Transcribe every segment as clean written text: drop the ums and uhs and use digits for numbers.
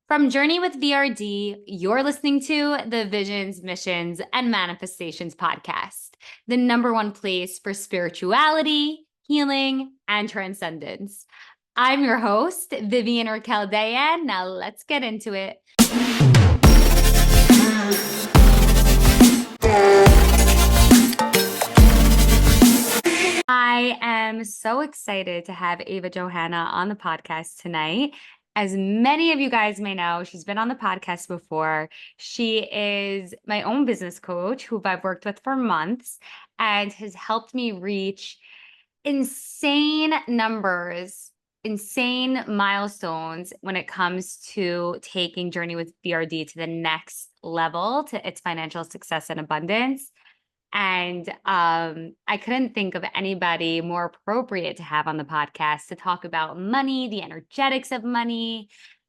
From Journey with VRD, you're listening to the Visions, Missions, and Manifestations podcast, the number one place for spirituality, healing, and transcendence. I'm your host, Vivian Raquel Dayan. Now let's get into it. I am so excited to have Ava Johanna on the podcast tonight. As many of you guys may know, she's been on the podcast before. She is my own business coach who I've worked with for months and has helped me reach insane numbers, insane milestones when it comes to taking Journey with BRD to the next level, to its financial success and abundance. And I couldn't think of anybody more appropriate to have on the podcast to talk about money, the energetics of money,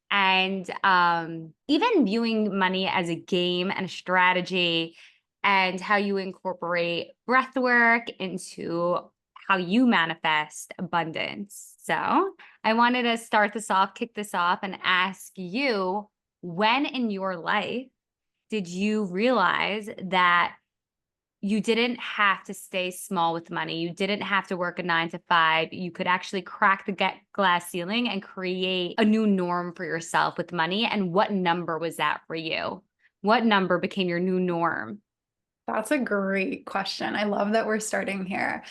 and even viewing money as a game and a strategy, and how you incorporate breathwork into how you manifest abundance. So I wanted to kick this off, and ask you, when in your life did you realize that you didn't have to stay small with money? You didn't have to work a 9 to 5. You could actually crack the glass ceiling and create a new norm for yourself with money. And what number was that for you? What number became your new norm? That's a great question. I love that we're starting here.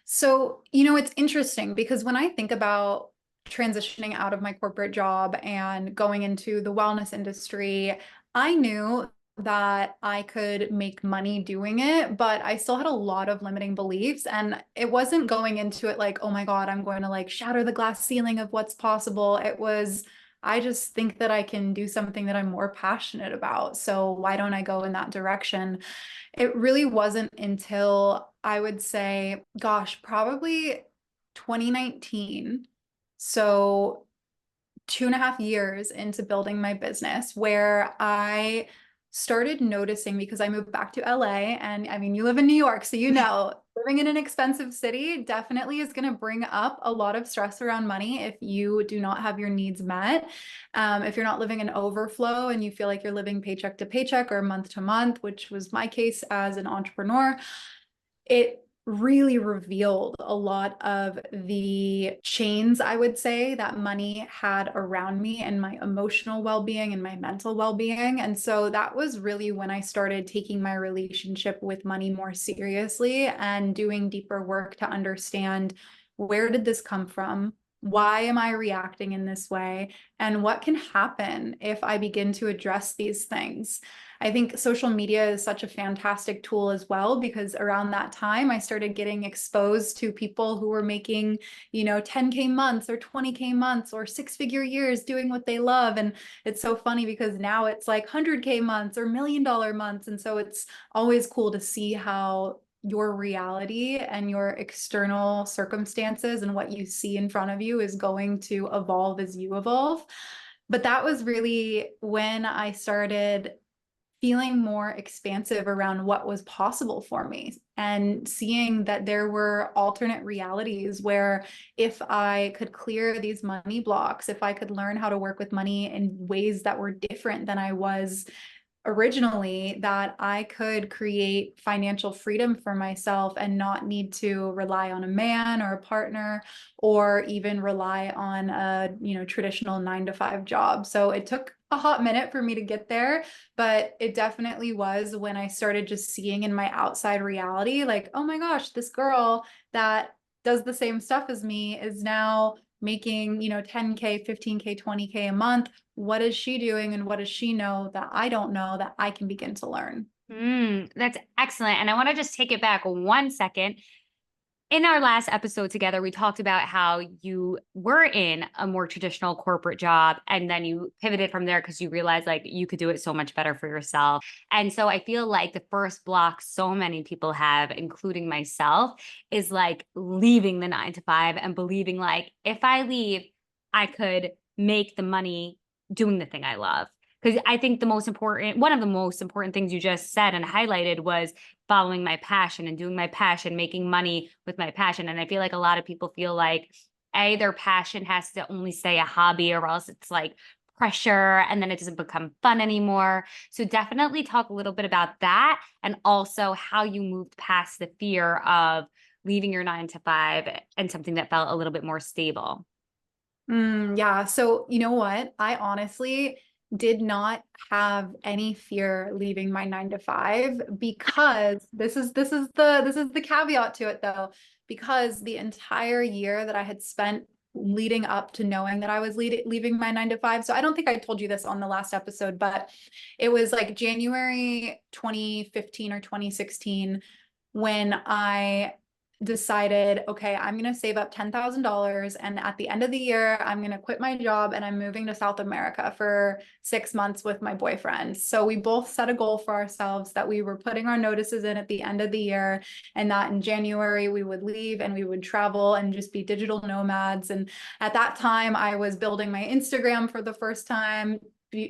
So, it's interesting because when I think about transitioning out of my corporate job and going into the wellness industry, I knew that I could make money doing it, but I still had a lot of limiting beliefs. And it wasn't going into it like, oh my God, I'm going to shatter the glass ceiling of what's possible. It was, I just think that I can do something that I'm more passionate about. So why don't I go in that direction? It really wasn't until I would say, gosh, probably 2019. So 2.5 years into building my business, where I started noticing, because I moved back to LA, and I mean, you live in New York, so living in an expensive city definitely is going to bring up a lot of stress around money if you do not have your needs met. If you're not living in overflow and you feel like you're living paycheck to paycheck or month to month, which was my case as an entrepreneur, it really revealed a lot of the chains, I would say, that money had around me and my emotional well-being and my mental well-being. And so that was really when I started taking my relationship with money more seriously and doing deeper work to understand, where did this come from? Why am I reacting in this way? And what can happen if I begin to address these things? I think social media is such a fantastic tool as well, because around that time I started getting exposed to people who were making, 10K months or 20K months or six-figure years doing what they love. And it's so funny because now it's like 100K months or $1 million months. And so it's always cool to see how your reality and your external circumstances and what you see in front of you is going to evolve as you evolve. But that was really when I started feeling more expansive around what was possible for me, and seeing that there were alternate realities where, if I could clear these money blocks, if I could learn how to work with money in ways that were different than I was originally, that I could create financial freedom for myself and not need to rely on a man or a partner, or even rely on a, traditional 9 to 5 job. So it took a hot minute for me to get there, but it definitely was when I started just seeing in my outside reality, like, oh my gosh, this girl that does the same stuff as me is now making, 10K, 15K, 20K a month. What is she doing, and what does she know that I don't know that I can begin to learn? That's excellent. And I want to just take it back 1 second. In our last episode together, we talked about how you were in a more traditional corporate job, and then you pivoted from there because you realized like you could do it so much better for yourself. And so I feel like the first block so many people have, including myself, is like leaving the 9 to 5 and believing like, if I leave, I could make the money doing the thing I love. Because I think one of the most important things you just said and highlighted was following my passion and doing my passion, making money with my passion. And I feel like a lot of people feel like, their passion has to only stay a hobby, or else it's like pressure and then it doesn't become fun anymore. So definitely talk a little bit about that and also how you moved past the fear of leaving your 9 to 5 and something that felt a little bit more stable. Yeah. So you know what? I honestly did not have any fear leaving my 9 to 5 because this is the caveat to it though, because the entire year that I had spent leading up to knowing that I was leaving my 9 to 5. So I don't think I told you this on the last episode, but it was like January 2015 or 2016 when I decided, okay, I'm going to save up $10,000. And at the end of the year, I'm going to quit my job and I'm moving to South America for 6 months with my boyfriend. So we both set a goal for ourselves that we were putting our notices in at the end of the year and that in January we would leave and we would travel and just be digital nomads. And at that time, I was building my Instagram for the first time,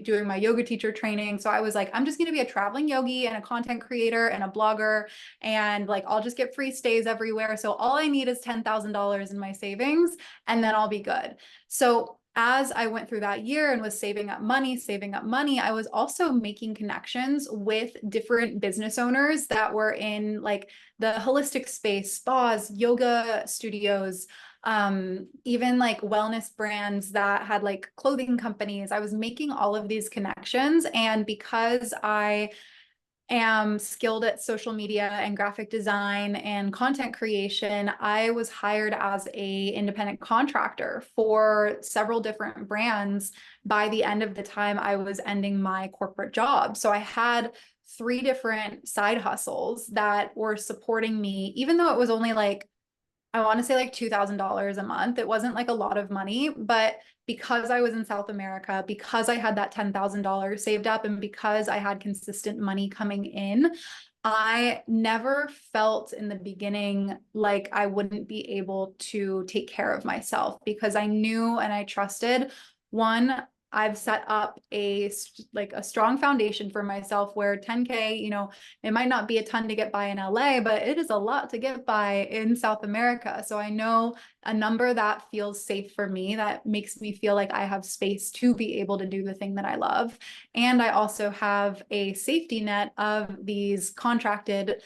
doing my yoga teacher training. So I was like, I'm just going to be a traveling yogi and a content creator and a blogger. And like, I'll just get free stays everywhere. So all I need is $10,000 in my savings and then I'll be good. So as I went through that year and was saving up money, I was also making connections with different business owners that were in like the holistic space, spas, yoga studios, even like wellness brands that had like clothing companies. I was making all of these connections. And because I am skilled at social media and graphic design and content creation, I was hired as a independent contractor for several different brands by the end of the time I was ending my corporate job. So I had 3 different side hustles that were supporting me, even though it was only like I want to say like $2,000 a month. It wasn't like a lot of money, but because I was in South America, because I had that $10,000 saved up, and because I had consistent money coming in, I never felt in the beginning like I wouldn't be able to take care of myself because I knew and I trusted. One, I've set up a strong foundation for myself where 10K, it might not be a ton to get by in LA, but it is a lot to get by in South America. So I know a number that feels safe for me, that makes me feel like I have space to be able to do the thing that I love. And I also have a safety net of these contracted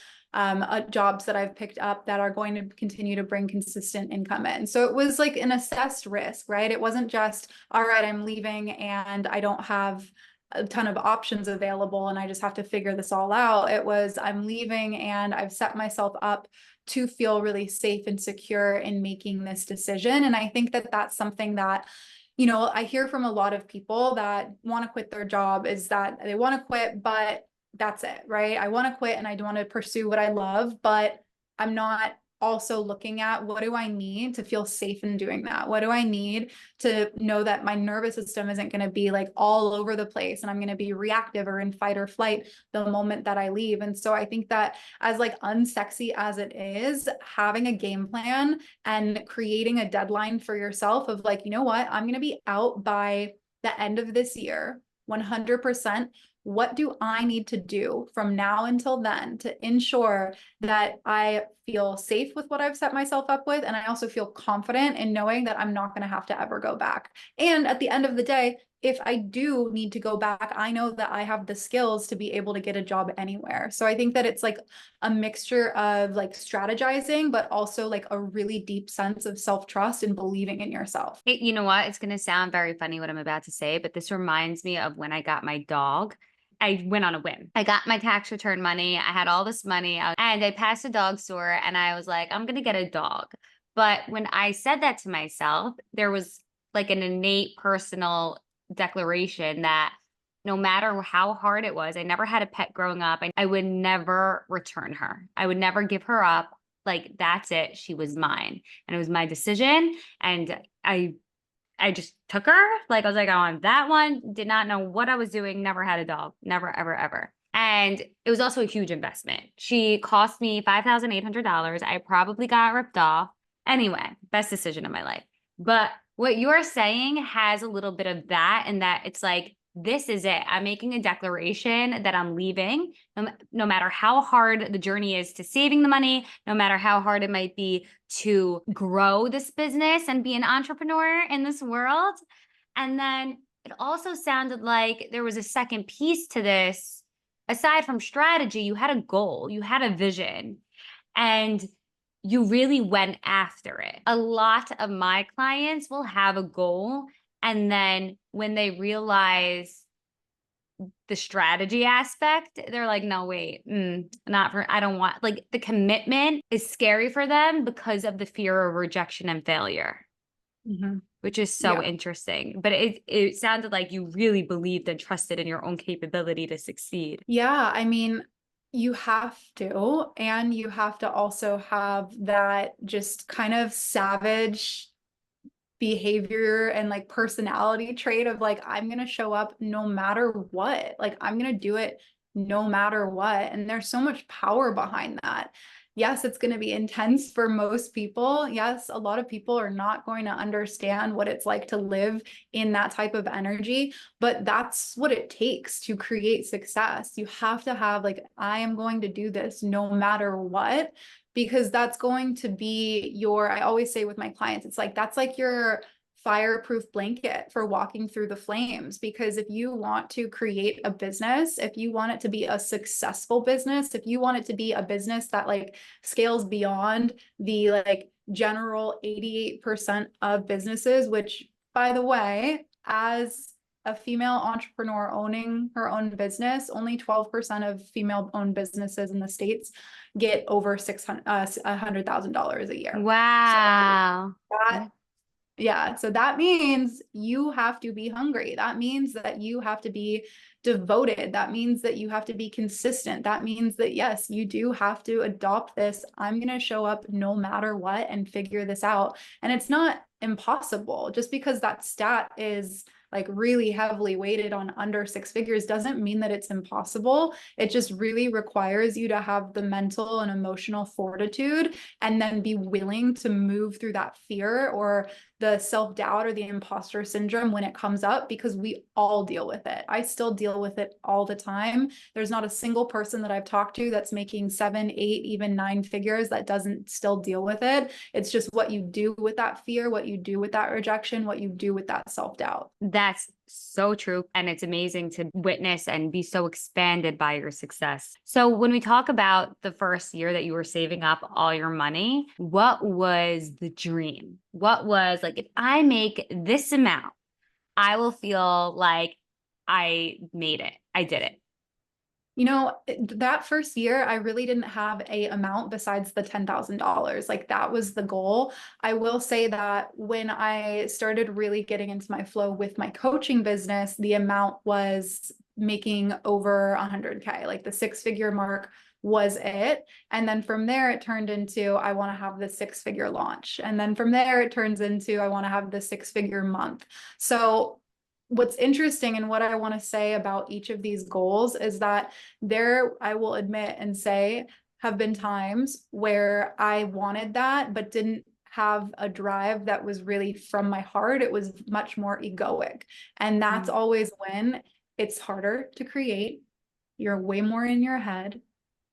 jobs that I've picked up that are going to continue to bring consistent income in. So it was like an assessed risk, right? It wasn't just, all right, I'm leaving and I don't have a ton of options available and I just have to figure this all out. It was, I'm leaving and I've set myself up to feel really safe and secure in making this decision. And I think that that's something that I hear from a lot of people that want to quit their job is that they want to quit, but that's it, right? I want to quit and I want to pursue what I love, but I'm not also looking at what do I need to feel safe in doing that? What do I need to know that my nervous system isn't going to be like all over the place and I'm going to be reactive or in fight or flight the moment that I leave. And so I think that as like unsexy as it is, having a game plan and creating a deadline for yourself of like, you know what, I'm going to be out by the end of this year, 100%. What do I need to do from now until then to ensure that I feel safe with what I've set myself up with? And I also feel confident in knowing that I'm not going to have to ever go back. And at the end of the day, if I do need to go back, I know that I have the skills to be able to get a job anywhere. So I think that it's like a mixture of like strategizing, but also like a really deep sense of self-trust and believing in yourself. You know what? It's going to sound very funny what I'm about to say, but this reminds me of when I got my dog. I went on a whim. I got my tax return money. I had all this money and I passed a dog store and I was like, I'm going to get a dog. But when I said that to myself, there was like an innate personal declaration that no matter how hard it was, I never had a pet growing up. I would never return her. I would never give her up. Like, that's it. She was mine. And it was my decision. And I just took her. Like, I was like, I want that one. Did not know what I was doing. Never had a dog. Never, ever, ever. And it was also a huge investment. She cost me $5,800. I probably got ripped off. Anyway, best decision of my life. But what you're saying has a little bit of that, and that it's like, this is it. I'm making a declaration that I'm leaving, no matter how hard the journey is to saving the money, no matter how hard it might be to grow this business and be an entrepreneur in this world. And then it also sounded like there was a second piece to this. Aside from strategy, you had a goal, you had a vision, and you really went after it. A lot of my clients will have a goal, and then when they realize the strategy aspect, they're like, no, wait, not for, I don't want, like, the commitment is scary for them because of the fear of rejection and failure, Mhm. which is so Yeah. interesting. But it sounded like you really believed and trusted in your own capability to succeed. Yeah, I mean, you have to, and you have to also have that just kind of savage behavior and like personality trait of like, I'm going to show up no matter what. Like, I'm going to do it no matter what. And there's so much power behind that. Yes, it's going to be intense for most people. Yes, a lot of people are not going to understand what it's like to live in that type of energy, but that's what it takes to create success. You have to have like, I am going to do this no matter what, because that's going to be your, I always say with my clients, it's like, that's like your fireproof blanket for walking through the flames. Because if you want to create a business, if you want it to be a successful business, if you want it to be a business that like scales beyond the like general 88% of businesses, which by the way, as a female entrepreneur owning her own business, only 12% of female owned businesses in the States get over $100,000 a year. So Wow. that, yeah, so that means you have to be hungry. That means that you have to be devoted. That means that you have to be consistent. That means that, yes, you do have to adopt this. I'm going to show up no matter what and figure this out. And it's not impossible. Just because that stat is like really heavily weighted on under six figures doesn't mean that it's impossible. It just really requires you to have the mental and emotional fortitude and then be willing to move through that fear or the self-doubt or the imposter syndrome when it comes up, because we all deal with it. I still deal with it all the time. There's not a single person that I've talked to that's making 7, 8, even 9 figures that doesn't still deal with it. It's just what you do with that fear, what you do with that rejection, what you do with that self-doubt. That's so true. And it's amazing to witness and be so expanded by your success. So, when we talk about the first year that you were saving up all your money, what was the dream? What was like, if I make this amount, I will feel like I made it, I did it. You know, that first year, I really didn't have a amount besides the $10,000. Like that was the goal. I will say that when I started really getting into my flow with my coaching business, the amount was making over 100K, like the six-figure mark was it. And then from there, it turned into, I want to have the six-figure launch. And then from there, it turns into, I want to have the six-figure month. So what's interesting and what I want to say about each of these goals is that there, I will admit and say, have been times where I wanted that, but didn't have a drive that was really from my heart. It was much more egoic. And that's Mm. always when it's harder to create. You're way more in your head.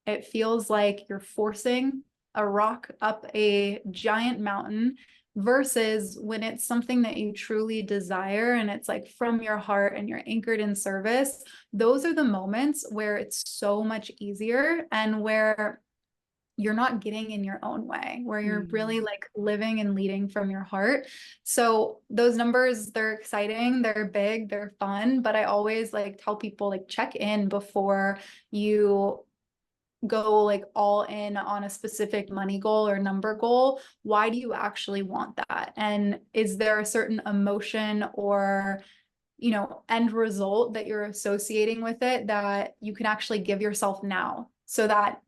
It feels like you're forcing a rock up a giant mountain versus when it's something that you truly desire and it's like from your heart and you're anchored in service. Those are the moments where it's so much easier and where you're not getting in your own way, where you're Mm. really like living and leading from your heart. So those numbers, they're exciting, they're big, they're fun, but I always like tell people like check in before you go like all in on a specific money goal or number goal. Why do you actually want that? And is there a certain emotion or end result that you're associating with it that you can actually give yourself now, so that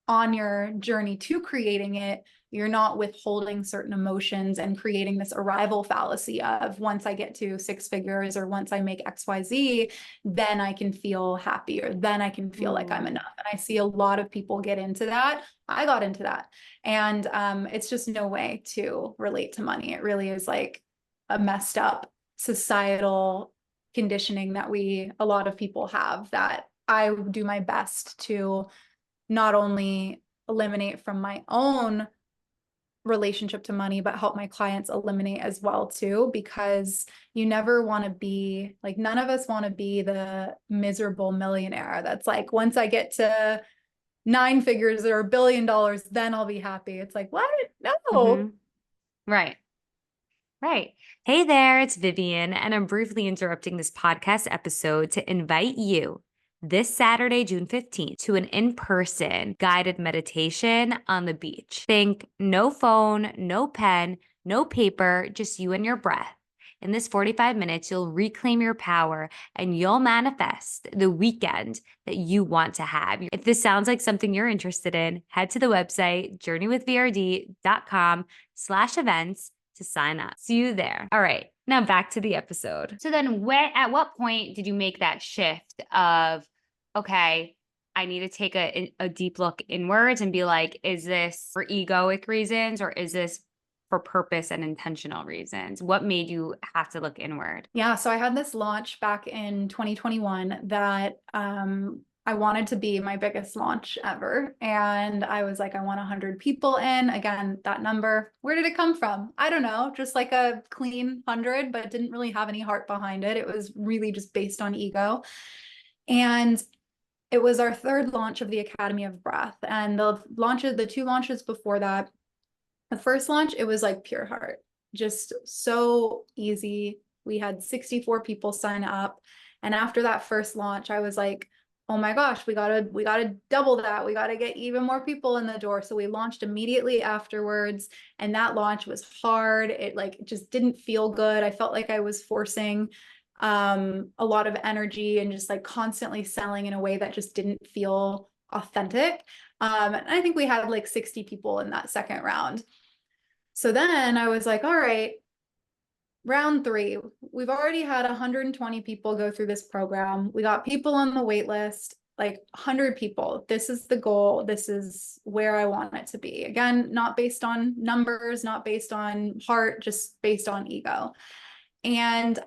on your journey to creating it, you're not withholding certain emotions and creating this arrival fallacy of once I get to six figures or once I make XYZ, then I can feel happy or then I can feel like I'm Mm. enough. And I see a lot of people get into that. I got into that. And it's just no way to relate to money. It really is like a messed up societal conditioning that a lot of people have, that I do my best to not only eliminate from my own relationship to money, but help my clients eliminate as well too, because you never want to be like, none of us want to be the miserable millionaire that's like, once I get to 9 figures or $1 billion, then I'll be happy. It's like, what? No. Mhm. Right. Right. Hey there, it's Vivian, and I'm briefly interrupting this podcast episode to invite you this Saturday, June 15th, to an in-person guided meditation on the beach. Think no phone, no pen, no paper, just you and your breath. In this 45 minutes, you'll reclaim your power and you'll manifest the weekend that you want to have. If this sounds like something you're interested in, head to the website, journeywithvrd.com/events to sign up. See you there. All right, now back to the episode. So then at what point did you make that shift of, okay, I need to take a deep look inwards and be like, is this for egoic reasons or is this for purpose and intentional reasons? What made you have to look inward? Yeah, so I had this launch back in 2021 that I wanted to be my biggest launch ever. And I was like, I want 100 people in. Again, that number, where did it come from? I don't know, just like a clean 100, but it didn't really have any heart behind it. It was really just based on ego. And it was our third launch of the Academy of Breath. And the two launches before that, the first launch, it was like pure heart, just so easy. We had 64 people sign up. And after that first launch, I was like, oh my gosh, we gotta double that. We gotta get even more people in the door. So we launched immediately afterwards. And that launch was hard. It like just didn't feel good. I felt like I was forcing a lot of energy and just like constantly selling in a way that just didn't feel authentic. And I think we had like 60 people in that second round. So then I was like, all right, round 3, we've already had 120 people go through this program. We got people on the wait list, like 100 people. This is the goal. This is where I want it to be. Again, not based on numbers, not based on heart, just based on ego. And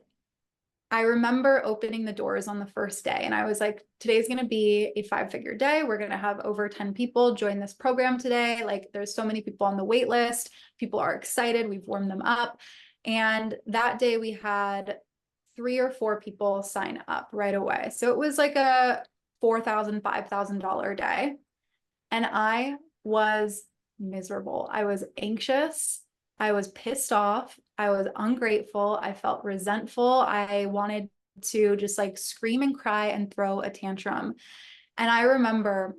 I remember opening the doors on the first day and I was like, today's going to be a 5-figure day. We're going to have over 10 people join this program today. Like there's so many people on the wait list. People are excited. We've warmed them up. And that day we had 3 or 4 people sign up right away. So it was like a $4,000, $5,000 day. And I was miserable. I was anxious. I was pissed off. I was ungrateful. I felt resentful. I wanted to just like scream and cry and throw a tantrum. And I remember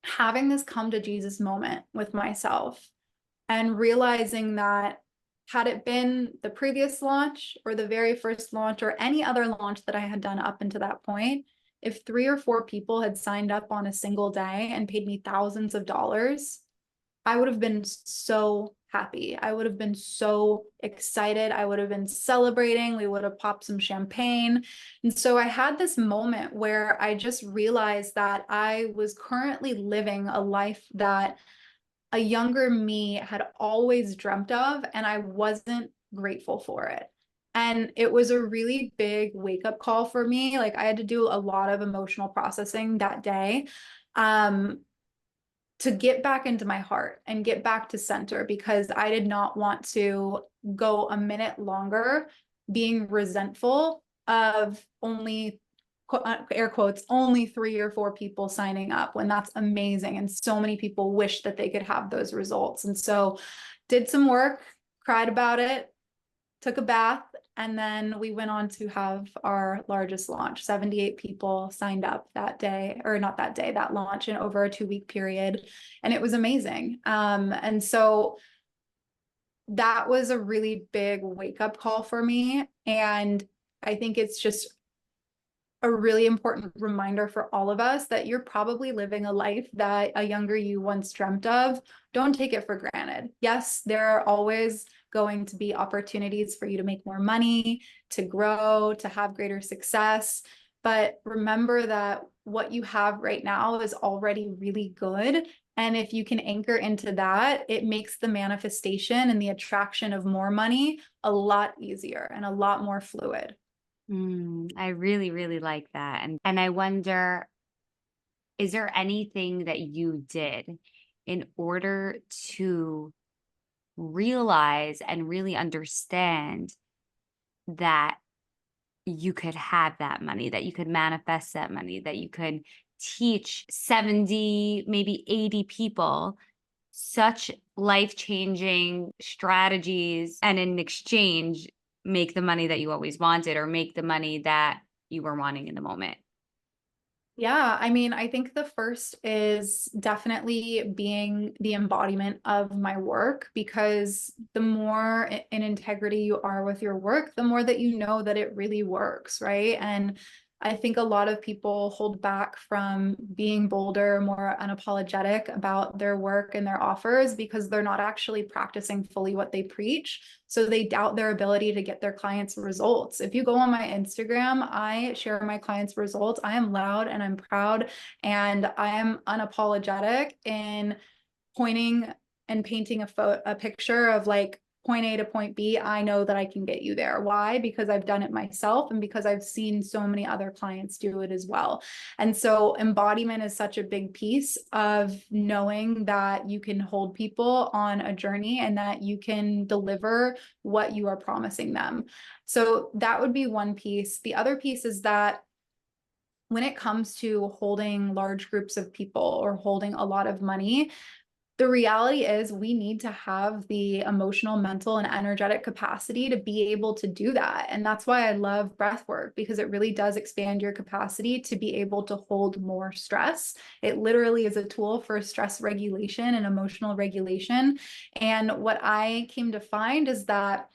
having this come to Jesus moment with myself and realizing that had it been the previous launch or the very first launch or any other launch that I had done up until that point, if 3 or 4 people had signed up on a single day and paid me thousands of dollars, I would have been so happy. I would have been so excited. I would have been celebrating. We would have popped some champagne. And so I had this moment where I just realized that I was currently living a life that a younger me had always dreamt of, and I wasn't grateful for it. And it was a really big wake-up call for me. Like I had to do a lot of emotional processing that day. To get back into my heart and get back to center because I did not want to go a minute longer being resentful of only air quotes only 3 or 4 people signing up when that's amazing and so many people wish that they could have those results. And so did some work, cried about it, took a bath, and then we went on to have our largest launch. 78 people signed up that day, or not that day, that launch in over a 2-week period. And it was amazing. And so that was a really big wake-up call for me. And I think it's just a really important reminder for all of us that you're probably living a life that a younger you once dreamt of. Don't take it for granted. Yes, there are always going to be opportunities for you to make more money, to grow, to have greater success. But remember that what you have right now is already really good. And if you can anchor into that, it makes the manifestation and the attraction of more money a lot easier and a lot more fluid. I really, really like that. And I wonder, is there anything that you did in order to realize and really understand that you could have that money, that you could manifest that money, that you could teach 70, maybe 80 people such life-changing strategies, and in exchange, make the money that you always wanted or make the money that you were wanting in the moment. Yeah, I mean, I think the first is definitely being the embodiment of my work, because the more in integrity you are with your work, the more that you know that it really works, right? And I think a lot of people hold back from being bolder, more unapologetic about their work and their offers because they're not actually practicing fully what they preach. So they doubt their ability to get their clients results. If you go on my Instagram, I share my clients' results. I am loud and I'm proud, and I am unapologetic in pointing and painting a picture of like point A to point B. I know that I can get you there. Why? Because I've done it myself and because I've seen so many other clients do it as well. And so embodiment is such a big piece of knowing that you can hold people on a journey and that you can deliver what you are promising them. So that would be one piece. The other piece is that when it comes to holding large groups of people or holding a lot of money, the reality is we need to have the emotional, mental, and energetic capacity to be able to do that. And that's why I love breath work, because it really does expand your capacity to be able to hold more stress. It literally is a tool for stress regulation and emotional regulation. And what I came to find is that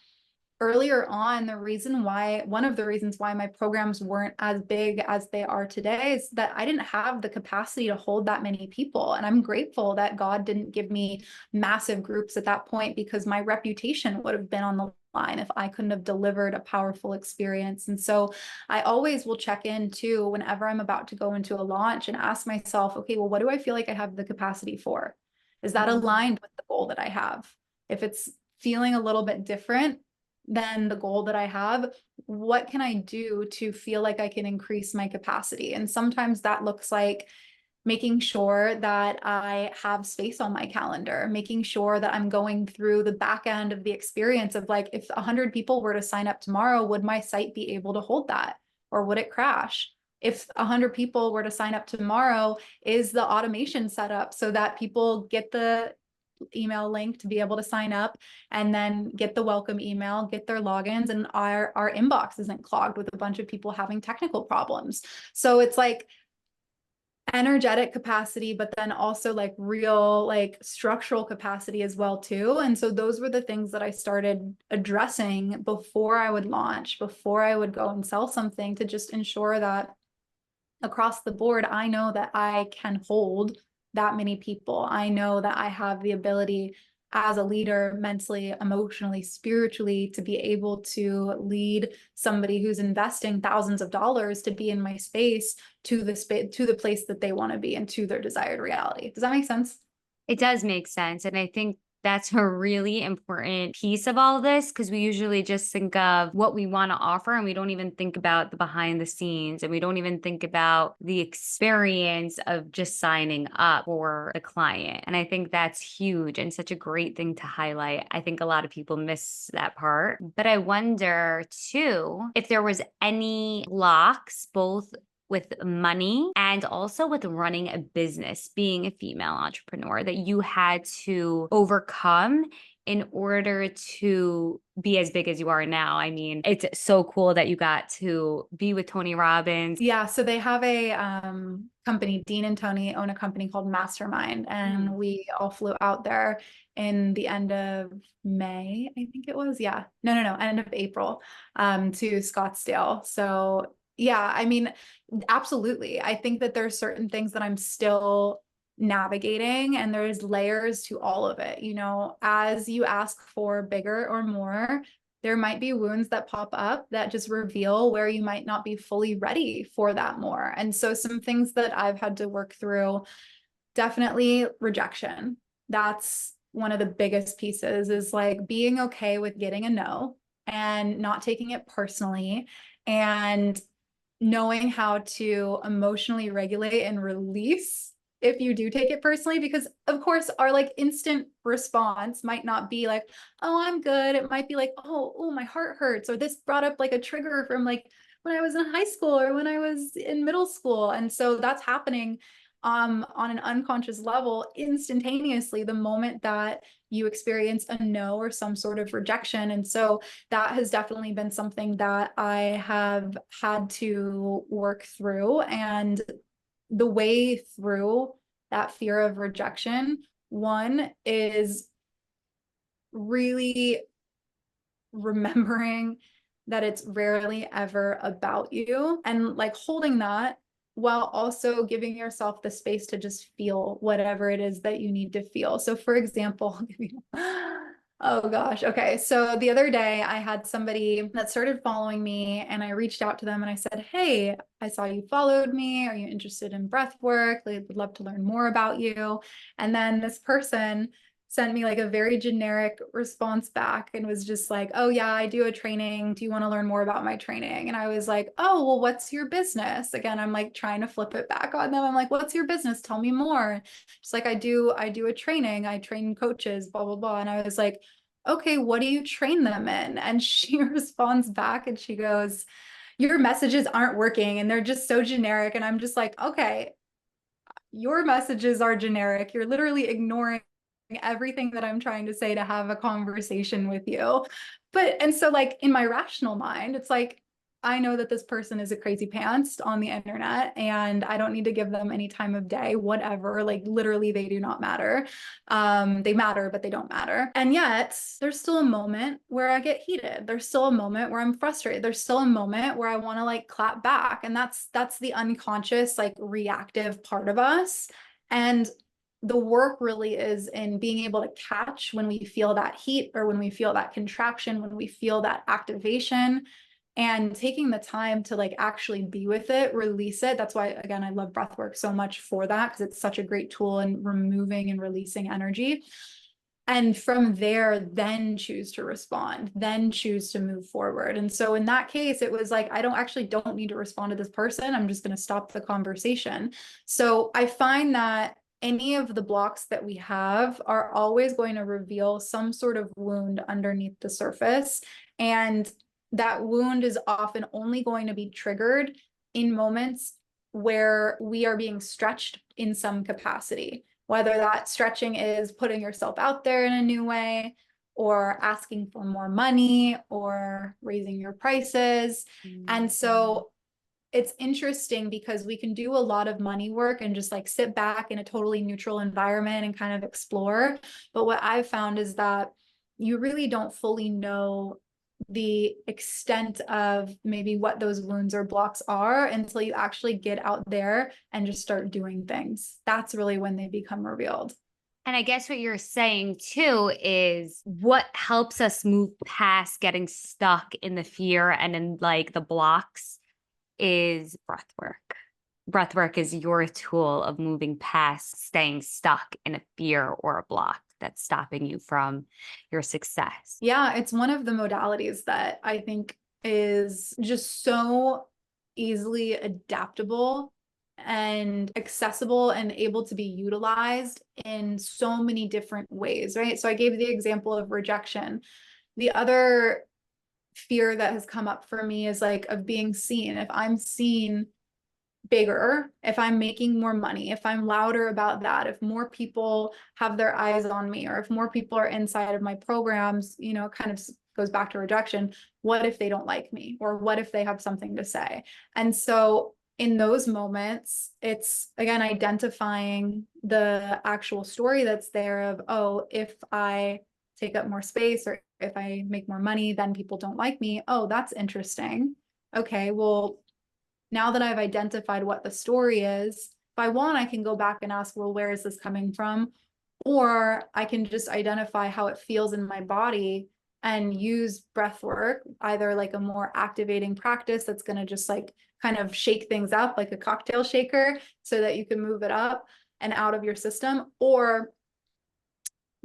earlier on, one of the reasons why my programs weren't as big as they are today is that I didn't have the capacity to hold that many people. And I'm grateful that God didn't give me massive groups at that point, because my reputation would have been on the line if I couldn't have delivered a powerful experience. And so I always will check in too whenever I'm about to go into a launch and ask myself, okay, well, what do I feel like I have the capacity for? Is that aligned with the goal that I have? If it's feeling a little bit different than the goal that I have, what can I do to feel like I can increase my capacity? And sometimes that looks like making sure that I have space on my calendar, making sure that I'm going through the back end of the experience of like, if 100 people were to sign up tomorrow, would my site be able to hold that? Or would it crash? If 100 people were to sign up tomorrow, is the automation set up so that people get the email link to be able to sign up and then get the welcome email, get their logins, and our inbox isn't clogged with a bunch of people having technical problems. So it's like energetic capacity, but then also like real like structural capacity as well too. And so those were the things that I started addressing before I would launch, before I would go and sell something, to just ensure that across the board, I know that I can hold that many people. I know that I have the ability as a leader, mentally, emotionally, spiritually, to be able to lead somebody who's investing thousands of dollars to be in my space to the place that they want to be and to their desired reality. Does that make sense? It does make sense. And I think that's a really important piece of all of this, because we usually just think of what we want to offer and we don't even think about the behind the scenes, and we don't even think about the experience of just signing up for the client. And I think that's huge and such a great thing to highlight. I think a lot of people miss that part. But I wonder too if there was any blocks, both with money and also with running a business, being a female entrepreneur, that you had to overcome in order to be as big as you are now. I mean, it's so cool that you got to be with Tony Robbins. Yeah, so they have a company. Dean and Tony own a company called Mastermind, and we all flew out there in the end of May, I think it was. Yeah, no, end of April, to Scottsdale. So yeah, I mean, absolutely. I think that there's certain things that I'm still navigating, and there's layers to all of it. You know, as you ask for bigger or more, there might be wounds that pop up that just reveal where you might not be fully ready for that more. And so some things that I've had to work through, definitely rejection. That's one of the biggest pieces, is like being okay with getting a no and not taking it personally, and knowing how to emotionally regulate and release if you do take it personally, because of course our like instant response might not be like, oh, I'm good. It might be like, oh, my heart hurts, or this brought up like a trigger from like when I was in high school or when I was in middle school. And so that's happening on an unconscious level instantaneously the moment that you experience a no or some sort of rejection. And so that has definitely been something that I have had to work through. And the way through that fear of rejection, one is really remembering that it's rarely ever about you, and like holding that while also giving yourself the space to just feel whatever it is that you need to feel. So for example, oh gosh, okay. So the other day I had somebody that started following me, and I reached out to them and I said, hey, I saw you followed me. Are you interested in breath work? They would love to learn more about you. And then this person sent me like a very generic response back and was just like, oh yeah, I do a training. Do you want to learn more about my training? And I was like, oh, well, what's your business? Again, I'm like trying to flip it back on them. I'm like, what's your business? Tell me more. Just like, I do a training. I train coaches, blah, blah, blah. And I was like, okay, what do you train them in? And she responds back and she goes, your messages aren't working and they're just so generic. And I'm just like, okay, your messages are generic. You're literally ignoring everything that I'm trying to say to have a conversation with you. And so like in my rational mind, it's like, I know that this person is a crazy pants on the internet and I don't need to give them any time of day, whatever. Like literally they do not matter. They matter, but they don't matter. And yet there's still a moment where I get heated. There's still a moment where I'm frustrated. There's still a moment where I want to like clap back. And that's the unconscious, like reactive part of us. And the work really is in being able to catch when we feel that heat or when we feel that contraction, when we feel that activation, and taking the time to like actually be with it, release it. That's why, again, I love breath work so much for that, because it's such a great tool in removing and releasing energy. And from there, then choose to respond, then choose to move forward. And so in that case, it was like, I don't need to respond to this person. I'm just going to stop the conversation. So I find that any of the blocks that we have are always going to reveal some sort of wound underneath the surface. And that wound is often only going to be triggered in moments where we are being stretched in some capacity, whether that stretching is putting yourself out there in a new way, or asking for more money, or raising your prices. And so it's interesting because we can do a lot of money work and just like sit back in a totally neutral environment and kind of explore. But what I've found is that you really don't fully know the extent of maybe what those wounds or blocks are until you actually get out there and just start doing things. That's really when they become revealed. And I guess what you're saying too is what helps us move past getting stuck in the fear and in like the blocks is breath work. Breath work is your tool of moving past staying stuck in a fear or a block that's stopping you from your success. Yeah, it's one of the modalities that I think is just so easily adaptable and accessible and able to be utilized in so many different ways, right? So I gave the example of rejection. The other fear that has come up for me is like of being seen. If I'm seen bigger, if I'm making more money, if I'm louder about that, if more people have their eyes on me, or if more people are inside of my programs, kind of goes back to rejection. What if they don't like me? Or what if they have something to say? And so in those moments, it's again identifying the actual story that's there of, oh, if I take up more space or if I make more money, then people don't like me. Oh, that's interesting. Okay, well, now that I've identified what the story is, if I want, I can go back and ask, well, where is this coming from? Or I can just identify how it feels in my body and use breath work, either like a more activating practice that's going to just like kind of shake things up like a cocktail shaker so that you can move it up and out of your system, or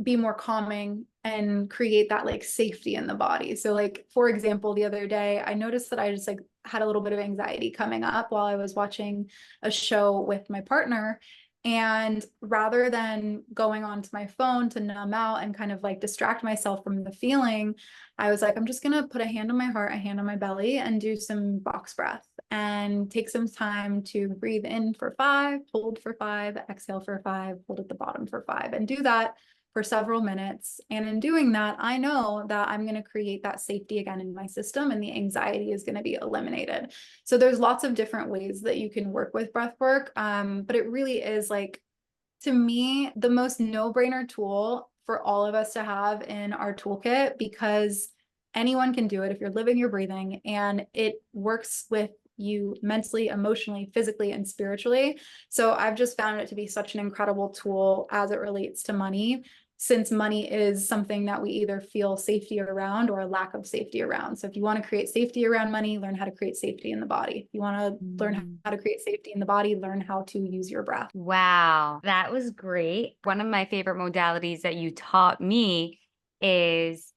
be more calming and create that like safety in the body. So like, for example, the other day, I noticed that I just like had a little bit of anxiety coming up while I was watching a show with my partner. And rather than going onto my phone to numb out and kind of like distract myself from the feeling, I was like, I'm just going to put a hand on my heart, a hand on my belly, and do some box breath and take some time to breathe in for 5, hold for 5, exhale for 5, hold at the bottom for 5, and do that for several minutes. And in doing that, I know that I'm going to create that safety again in my system, and the anxiety is going to be eliminated. So there's lots of different ways that you can work with breath work. But it really is like, to me, the most no-brainer tool for all of us to have in our toolkit, because anyone can do it if you're living, you're breathing, and it works with you mentally, emotionally, physically, and spiritually. So I've just found it to be such an incredible tool as it relates to money, since money is something that we either feel safety around or a lack of safety around. So if you want to create safety around money, learn how to create safety in the body. If you want to learn how to create safety in the body, learn how to use your breath. Wow, that was great. One of my favorite modalities that you taught me is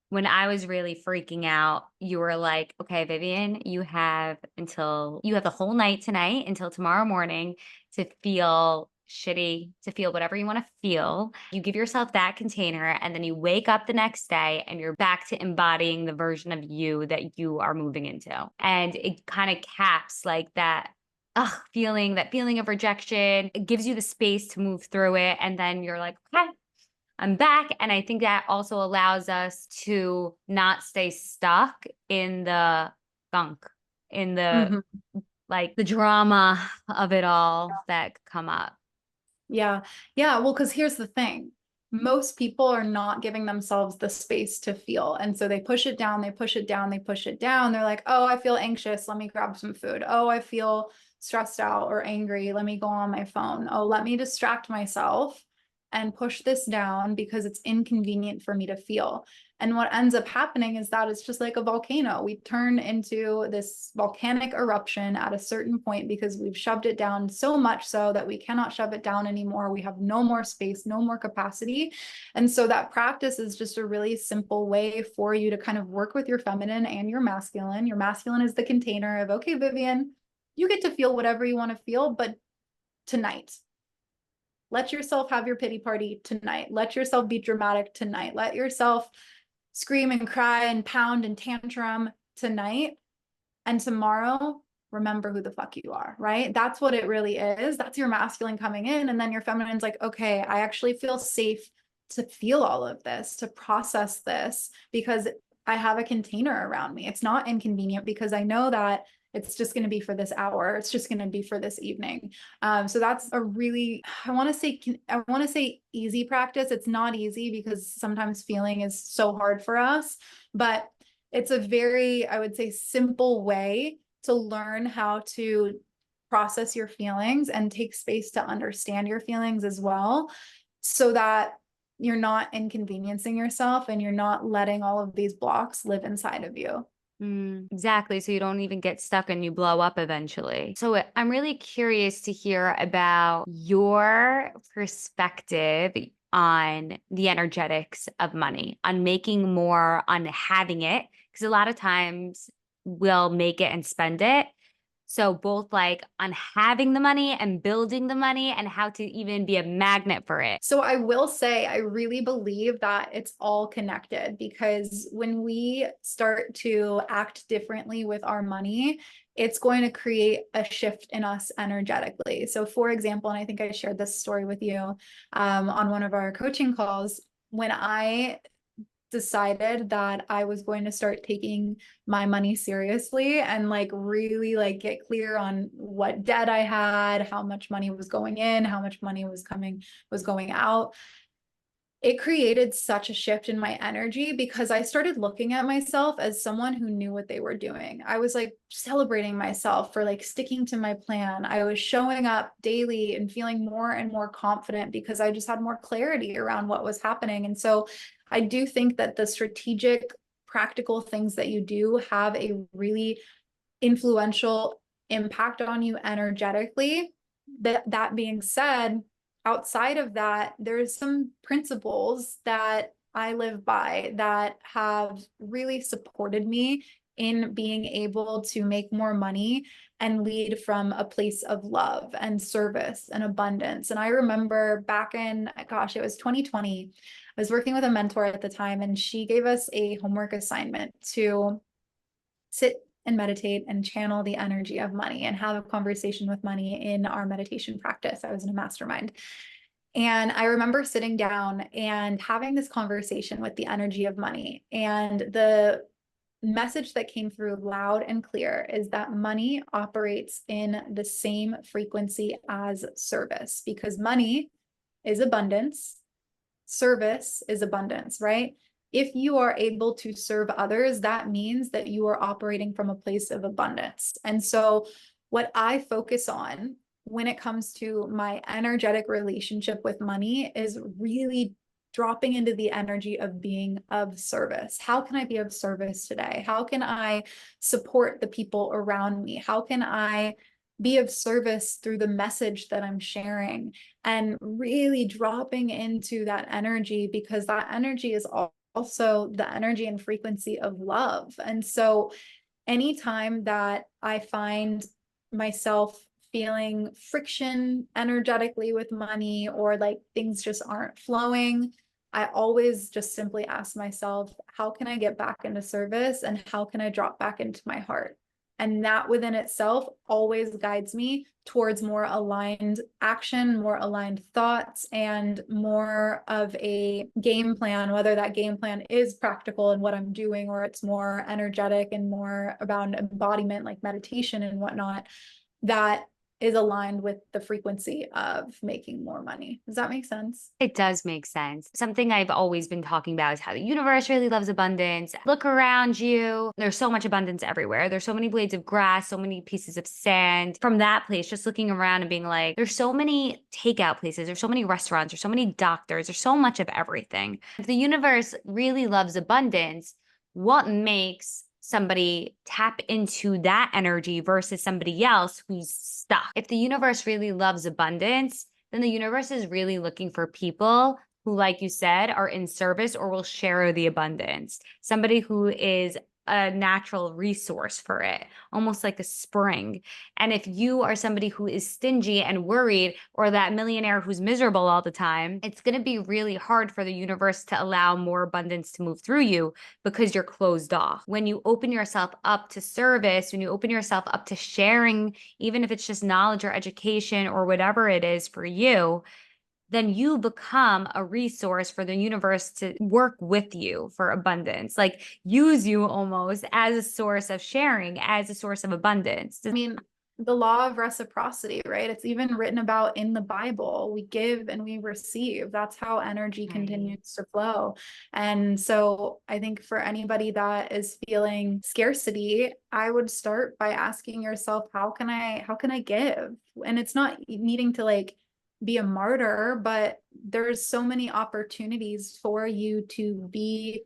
when I was really freaking out, you were like, okay, Vivian, you have the whole night tonight until tomorrow morning to feel shitty, to feel whatever you want to feel. You give yourself that container, and then you wake up the next day and you're back to embodying the version of you that you are moving into. And it kind of caps like that feeling of rejection. It gives you the space to move through it. And then you're like, okay, I'm back. And I think that also allows us to not stay stuck in the gunk, in the Mhm. like the drama of it all that could come up. Yeah. Yeah. Well, because here's the thing. Most people are not giving themselves the space to feel. And so they push it down, they push it down, they push it down. They're like, oh, I feel anxious. Let me grab some food. Oh, I feel stressed out or angry. Let me go on my phone. Oh, let me distract myself and push this down because it's inconvenient for me to feel. And what ends up happening is that it's just like a volcano. We turn into this volcanic eruption at a certain point because we've shoved it down so much so that we cannot shove it down anymore. We have no more space, no more capacity. And so that practice is just a really simple way for you to kind of work with your feminine and your masculine. Your masculine is the container of, okay, Vivian, you get to feel whatever you want to feel, but tonight. Let yourself have your pity party tonight. Let yourself be dramatic tonight. Let yourself scream and cry and pound and tantrum tonight. And tomorrow, remember who the fuck you are, right? That's what it really is. That's your masculine coming in. And then your feminine's like, okay, I actually feel safe to feel all of this, to process this, because I have a container around me. It's not inconvenient because I know that it's just going to be for this hour. It's just going to be for this evening. So that's a really, I want to say easy practice. It's not easy because sometimes feeling is so hard for us, but it's a very, I would say, simple way to learn how to process your feelings and take space to understand your feelings as well, so that you're not inconveniencing yourself and you're not letting all of these blocks live inside of you. Exactly. So you don't even get stuck and you blow up eventually. So I'm really curious to hear about your perspective on the energetics of money, on making more, on having it. Because a lot of times we'll make it and spend it. So both like on having the money and building the money and how to even be a magnet for it. So I will say, I really believe that it's all connected, because when we start to act differently with our money, it's going to create a shift in us energetically. So for example, and I think I shared this story with you on one of our coaching calls, when I decided that I was going to start taking my money seriously and like really like get clear on what debt I had, how much money was going in, how much money was going out. It created such a shift in my energy because I started looking at myself as someone who knew what they were doing. I was like celebrating myself for like sticking to my plan. I was showing up daily and feeling more and more confident because I just had more clarity around what was happening. And so I do think that the strategic, practical things that you do have a really influential impact on you energetically. That being said, outside of that, there's some principles that I live by that have really supported me in being able to make more money and lead from a place of love and service and abundance. And I remember back in, gosh, it was 2020. I was working with a mentor at the time, and she gave us a homework assignment to sit and meditate and channel the energy of money and have a conversation with money in our meditation practice. I was in a mastermind. And I remember sitting down and having this conversation with the energy of money. And the message that came through loud and clear is that money operates in the same frequency as service, because money is abundance, service is abundance, right? If you are able to serve others, that means that you are operating from a place of abundance. And so, what I focus on when it comes to my energetic relationship with money is really dropping into the energy of being of service. How can I be of service today? How can I support the people around me? How can I be of service through the message that I'm sharing? And really dropping into that energy, because that energy is also the energy and frequency of love. And so anytime that I find myself feeling friction energetically with money, or like things just aren't flowing, I always just simply ask myself, how can I get back into service, and how can I drop back into my heart? And that within itself always guides me towards more aligned action, more aligned thoughts, and more of a game plan, whether that game plan is practical in what I'm doing, or it's more energetic and more about embodiment like meditation and whatnot, that is aligned with the frequency of making more money. Does that make sense? It does make sense. Something I've always been talking about is how the universe really loves abundance. Look around you. There's so much abundance everywhere. There's so many blades of grass, so many pieces of sand. From that place, just looking around and being like, there's so many takeout places. There's so many restaurants. There's so many doctors. There's so much of everything. If the universe really loves abundance, what makes somebody tap into that energy versus somebody else who's stuck? If the universe really loves abundance, then the universe is really looking for people who, like you said, are in service or will share the abundance. Somebody who is a natural resource for it, almost like a spring. And if you are somebody who is stingy and worried, or that millionaire who's miserable all the time, it's going to be really hard for the universe to allow more abundance to move through you, because you're closed off. When you open yourself up to service, when you open yourself up to sharing, even if it's just knowledge or education or whatever it is for you, then you become a resource for the universe to work with you for abundance, like use you almost as a source of sharing, as a source of abundance. I mean, the law of reciprocity, right? It's even written about in the Bible. We give and we receive. That's how energy Right. continues to flow. And so I think for anybody that is feeling scarcity, I would start by asking yourself, how can I give? And it's not needing to like be a martyr, but there's so many opportunities for you to be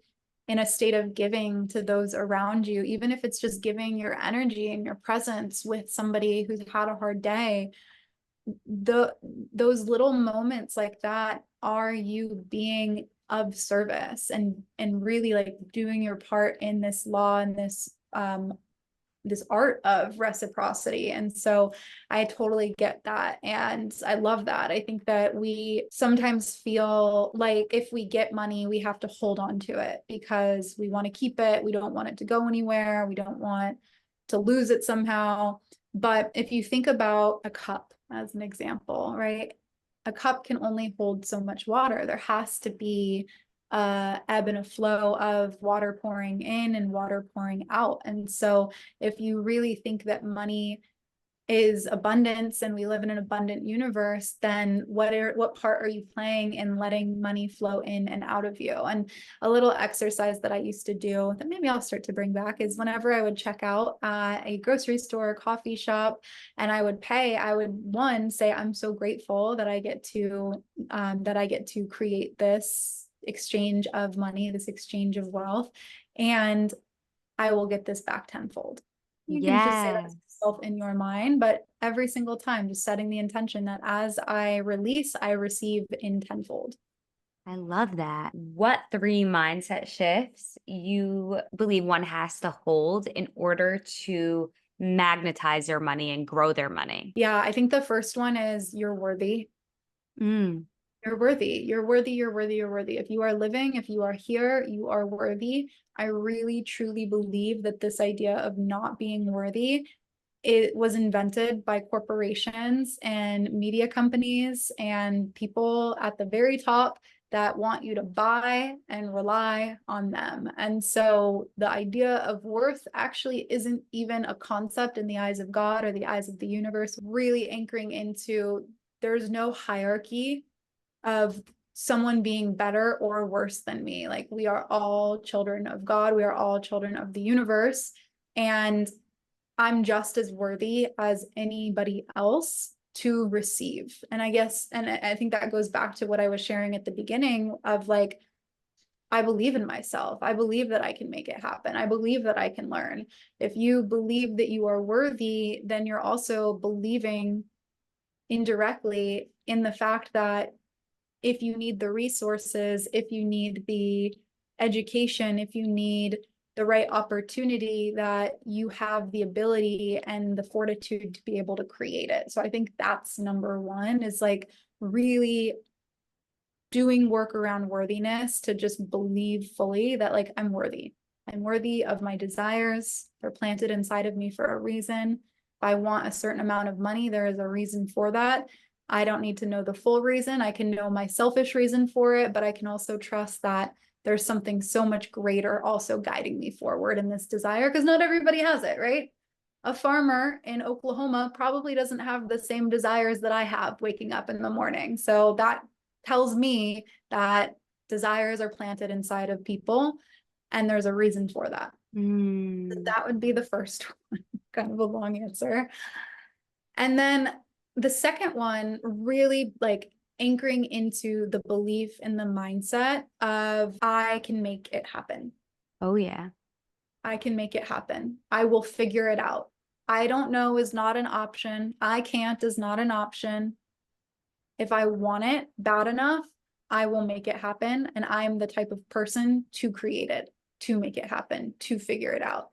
in a state of giving to those around you, even if it's just giving your energy and your presence with somebody who's had a hard day. Those little moments like that are you being of service and really like doing your part in this law and this art of reciprocity. And so I totally get that. And I love that. I think that we sometimes feel like if we get money, we have to hold on to it because we want to keep it. We don't want it to go anywhere. We don't want to lose it somehow. But if you think about a cup as an example, right? A cup can only hold so much water. There has to be ebb and a flow of water pouring in and water pouring out. And so if you really think that money is abundance and we live in an abundant universe, then what part are you playing in letting money flow in and out of you? And a little exercise that I used to do that maybe I'll start to bring back is whenever I would check out at a grocery store or coffee shop and I would pay, I would one say, I'm so grateful that I get to create this exchange of money, this exchange of wealth, and I will get this back tenfold. You can just say that to Yes. yourself in your mind, but every single time, just setting the intention that as I release, I receive in tenfold. I love that. What three mindset shifts you believe one has to hold in order to magnetize their money and grow their money? Yeah, I think the first one is you're worthy. Mm. You're worthy. You're worthy. You're worthy. You're worthy. If you are living, if you are here, you are worthy. I really truly believe that this idea of not being worthy, it was invented by corporations and media companies and people at the very top that want you to buy and rely on them. And so the idea of worth actually isn't even a concept in the eyes of God or the eyes of the universe, really anchoring into there's no hierarchy of someone being better or worse than me. Like we are all children of God. We are all children of the universe. And I'm just as worthy as anybody else to receive. And I guess, and I think that goes back to what I was sharing at the beginning of like, I believe in myself. I believe that I can make it happen. I believe that I can learn. If you believe that you are worthy, then you're also believing indirectly in the fact that if you need the resources, if you need the education, if you need the right opportunity, that you have the ability and the fortitude to be able to create it. So I think that's number one, is like really doing work around worthiness to just believe fully that like I'm worthy. I'm worthy of my desires. They're planted inside of me for a reason. If I want a certain amount of money, there is a reason for that. I don't need to know the full reason. I can know my selfish reason for it, but I can also trust that there's something so much greater also guiding me forward in this desire, because not everybody has it, right? A farmer in Oklahoma probably doesn't have the same desires that I have waking up in the morning. So that tells me that desires are planted inside of people and there's a reason for that. Mm. That would be the first one, kind of a long answer. And then the second one, really like anchoring into the belief and the mindset of I can make it happen. Oh, yeah. I can make it happen. I will figure it out. I don't know is not an option. I can't is not an option. If I want it bad enough, I will make it happen. And I'm the type of person to create it, to make it happen, to figure it out.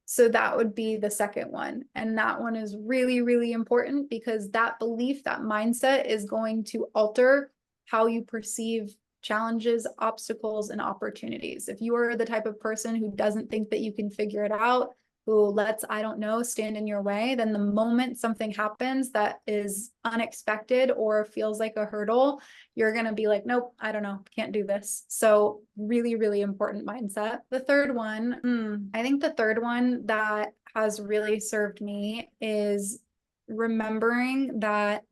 So that would be the second one. And that one is really, really important because that belief, that mindset is going to alter how you perceive challenges, obstacles, and opportunities. If you are the type of person who doesn't think that you can figure it out, who lets, I don't know, stand in your way, then the moment something happens that is unexpected or feels like a hurdle, you're going to be like, nope, I don't know, can't do this. So really, really important mindset. The third one, I think the third one that has really served me is remembering that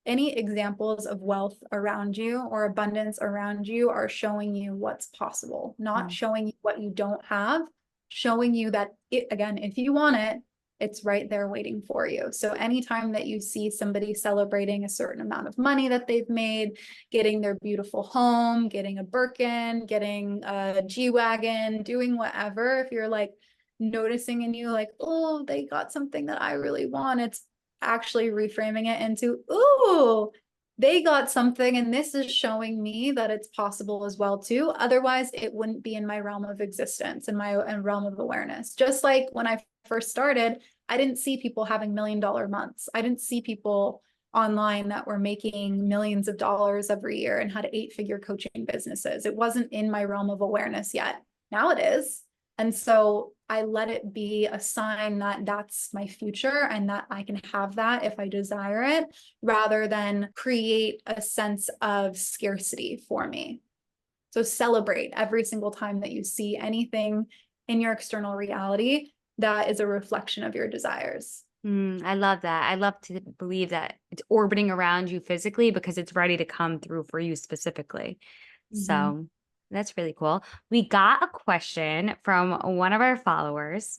any examples of wealth around you or abundance around you are showing you what's possible, not Mm. showing you what you don't have, showing you that it, again, if you want it, it's right there waiting for you. So anytime that you see somebody celebrating a certain amount of money that they've made, getting their beautiful home, getting a Birkin, getting a G-Wagon, doing whatever, if you're like noticing in you like, oh, they got something that I really want, it's actually reframing it into, ooh, they got something and this is showing me that it's possible as well too. Otherwise, it wouldn't be in my realm of existence, in my realm of awareness. Just like when I first started, I didn't see people having $1 million months. I didn't see people online that were making millions of dollars every year and had 8-figure coaching businesses. It wasn't in my realm of awareness yet. Now it is. And so I let it be a sign that that's my future and that I can have that if I desire it, rather than create a sense of scarcity for me. So celebrate every single time that you see anything in your external reality that is a reflection of your desires. I love that. I love to believe that it's orbiting around you physically because it's ready to come through for you specifically. Mm-hmm. So that's really cool. We got a question from one of our followers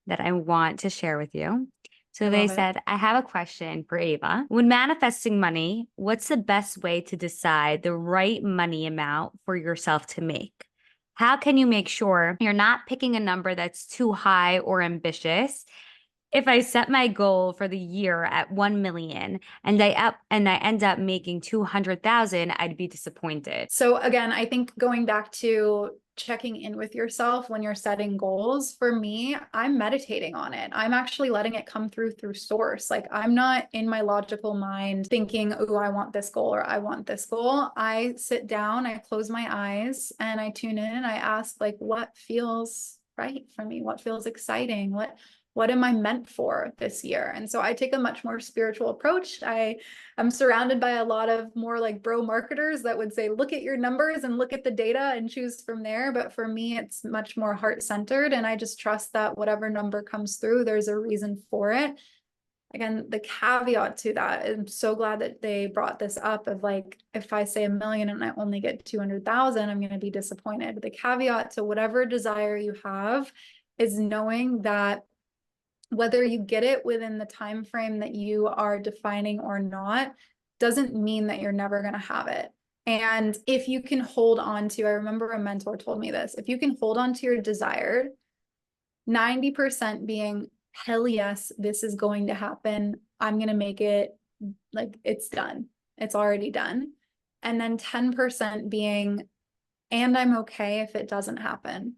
that I want to share with you. I So they love it. said, I have a question for Ava. When manifesting money, what's the best way to decide the right money amount for yourself to make? How can you make sure you're not picking a number that's too high or ambitious If I set my goal for the year at 1 million and I end up making 200,000, I'd be disappointed. So again, I think going back to checking in with yourself when you're setting goals, for me, I'm meditating on it. I'm actually letting it come through source. Like I'm not in my logical mind thinking, oh, I want this goal or I want this goal. I sit down, I close my eyes and I tune in and I ask like, what feels right for me? What feels exciting? What am I meant for this year? And so I take a much more spiritual approach. I'm surrounded by a lot of more like bro marketers that would say, look at your numbers and look at the data and choose from there. But for me, it's much more heart centered. And I just trust that whatever number comes through, there's a reason for it. Again, the caveat to that, I'm so glad that they brought this up of like, if I say 1 million and I only get 200,000, I'm going to be disappointed. The caveat to whatever desire you have is knowing that whether you get it within the time frame that you are defining or not doesn't mean that you're never going to have it. And if you can hold on to, I remember a mentor told me this, if you can hold on to your desired, 90% being, hell yes, this is going to happen. I'm going to make it, like it's done. It's already done. And then 10% being, and I'm okay if it doesn't happen.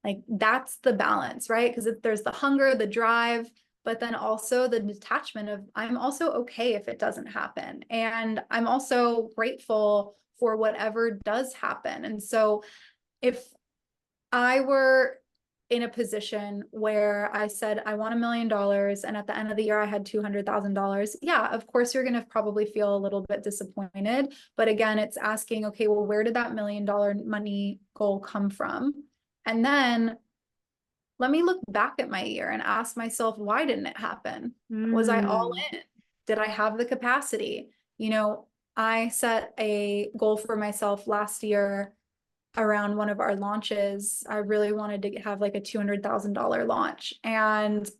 Like that's the balance, right? Because there's the hunger, the drive, but then also the detachment of I'm also okay if it doesn't happen. And I'm also grateful for whatever does happen. And so if I were in a position where I said, I want $1 million, and at the end of the year, I had $200,000. Yeah, of course, you're going to probably feel a little bit disappointed. But again, it's asking, okay, well, where did that $1 million money goal come from? And then let me look back at my year and ask myself, why didn't it happen? Was I all Mm. in? Did I have the capacity? You know, I set a goal for myself last year around one of our launches. I really wanted to have like a $200,000 launch. And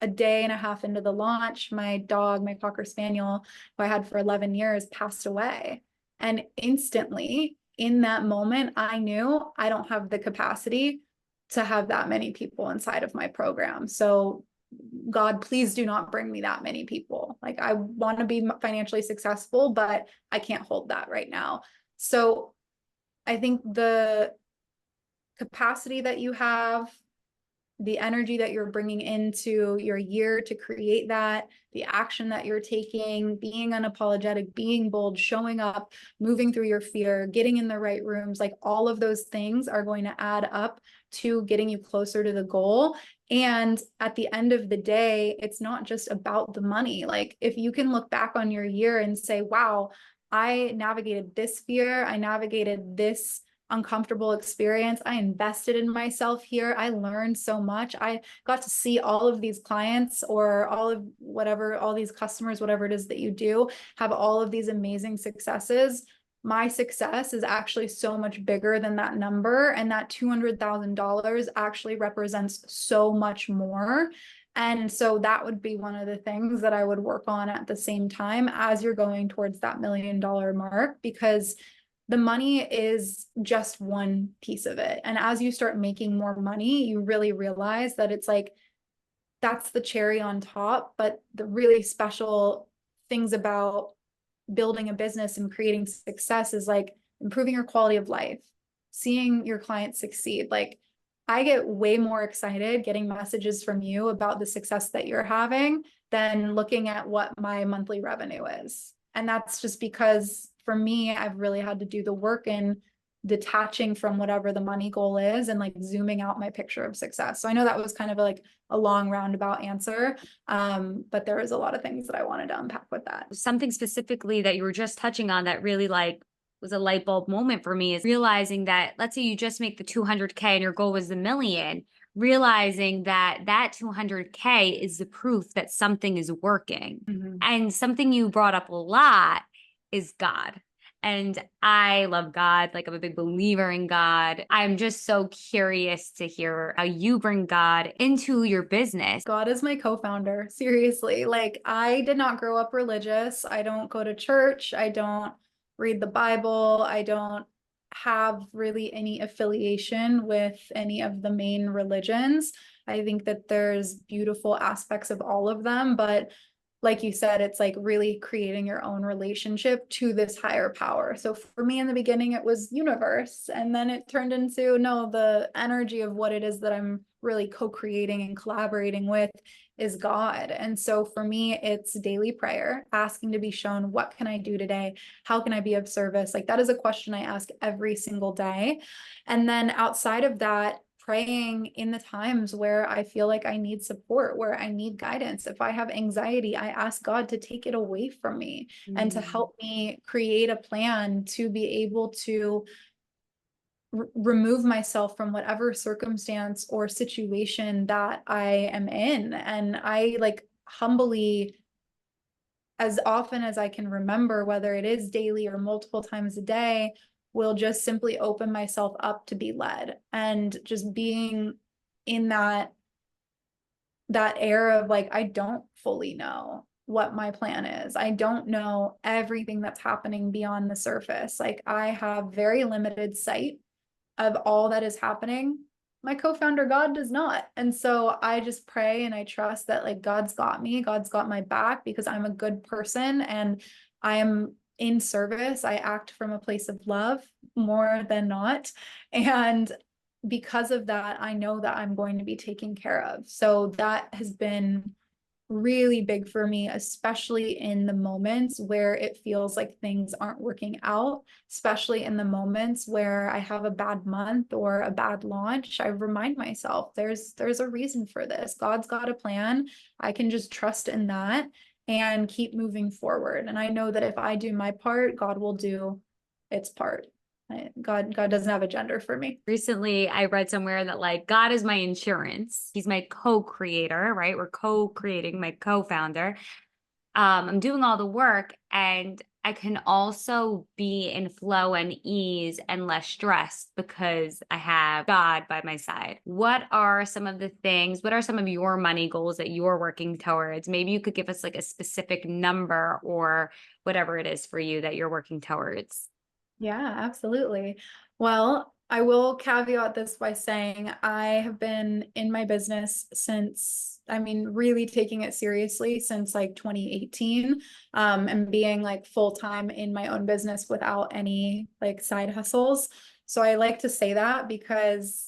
a day and a half into the launch, my dog, my Cocker Spaniel, who I had for 11 years, passed away. And instantly, in that moment, I knew I don't have the capacity to have that many people inside of my program. So, God, please do not bring me that many people. Like, I want to be financially successful, but I can't hold that right now. So, I think the capacity that you have, the energy that you're bringing into your year to create that, the action that you're taking, being unapologetic, being bold, showing up, moving through your fear, getting in the right rooms, like all of those things are going to add up to getting you closer to the goal. And at the end of the day, it's not just about the money. Like if you can look back on your year and say, wow, I navigated this fear, I navigated this uncomfortable experience. I invested in myself here. I learned so much. I got to see all of these clients or all of whatever, all these customers, whatever it is that you do, have all of these amazing successes. My success is actually so much bigger than that number. And that $200,000 actually represents so much more. And so that would be one of the things that I would work on at the same time as you're going towards that $1 million mark, because the money is just one piece of it. And as you start making more money, you really realize that it's like, that's the cherry on top. But the really special things about building a business and creating success is like improving your quality of life, seeing your clients succeed. Like I get way more excited getting messages from you about the success that you're having than looking at what my monthly revenue is. And that's just because for me, I've really had to do the work in detaching from whatever the money goal is and like zooming out my picture of success. So I know that was kind of like a long roundabout answer, but there was a lot of things that I wanted to unpack with that. Something specifically that you were just touching on that really like was a light bulb moment for me is realizing that let's say you just make the 200K and your goal was the million, realizing that that 200K is the proof that something is working. Mm-hmm. And something you brought up a lot is God. And I love God. Like I'm a big believer in God. I'm just so curious to hear how you bring God into your business. God is my co-founder. Seriously. Like I did not grow up religious. I don't go to church. I don't read the Bible. I don't have really any affiliation with any of the main religions. I think that there's beautiful aspects of all of them, but like you said, it's like really creating your own relationship to this higher power. So for me in the beginning, it was universe. And then it turned into, no, the energy of what it is that I'm really co-creating and collaborating with is God. And so for me, it's daily prayer, asking to be shown, what can I do today? How can I be of service? Like that is a question I ask every single day. And then outside of that, praying in the times where I feel like I need support, where I need guidance. If I have anxiety, I ask God to take it away from me and to help me create a plan to be able to remove myself from whatever circumstance or situation that I am in. And I like humbly, as often as I can remember, whether it is daily or multiple times a day, will just simply open myself up to be led. And just being in that era of like, I don't fully know what my plan is. I don't know everything that's happening beyond the surface. Like I have very limited sight of all that is happening. My co-founder God does not. And so I just pray and I trust that like God's got me, God's got my back because I'm a good person and I am in service. I act from a place of love more than not. And because of that, I know that I'm going to be taken care of. So that has been really big for me, especially in the moments where it feels like things aren't working out, especially in the moments where I have a bad month or a bad launch. I remind myself there's a reason for this. God's got a plan. I can just trust in that and keep moving forward. And I know that if I do my part, God will do its part. God doesn't have a gender for me. Recently, I read somewhere that like God is my insurance. He's my co-creator, right? We're co-creating, my co-founder. I'm doing all the work and I can also be in flow and ease and less stressed because I have God by my side. What are some of the things, what are some of your money goals that you're working towards? Maybe you could give us like a specific number or whatever it is for you that you're working towards. Yeah, absolutely. Well, I will caveat this by saying I have been in my business since, I mean, really taking it seriously since like 2018, and being like full-time in my own business without any like side hustles. So I like to say that because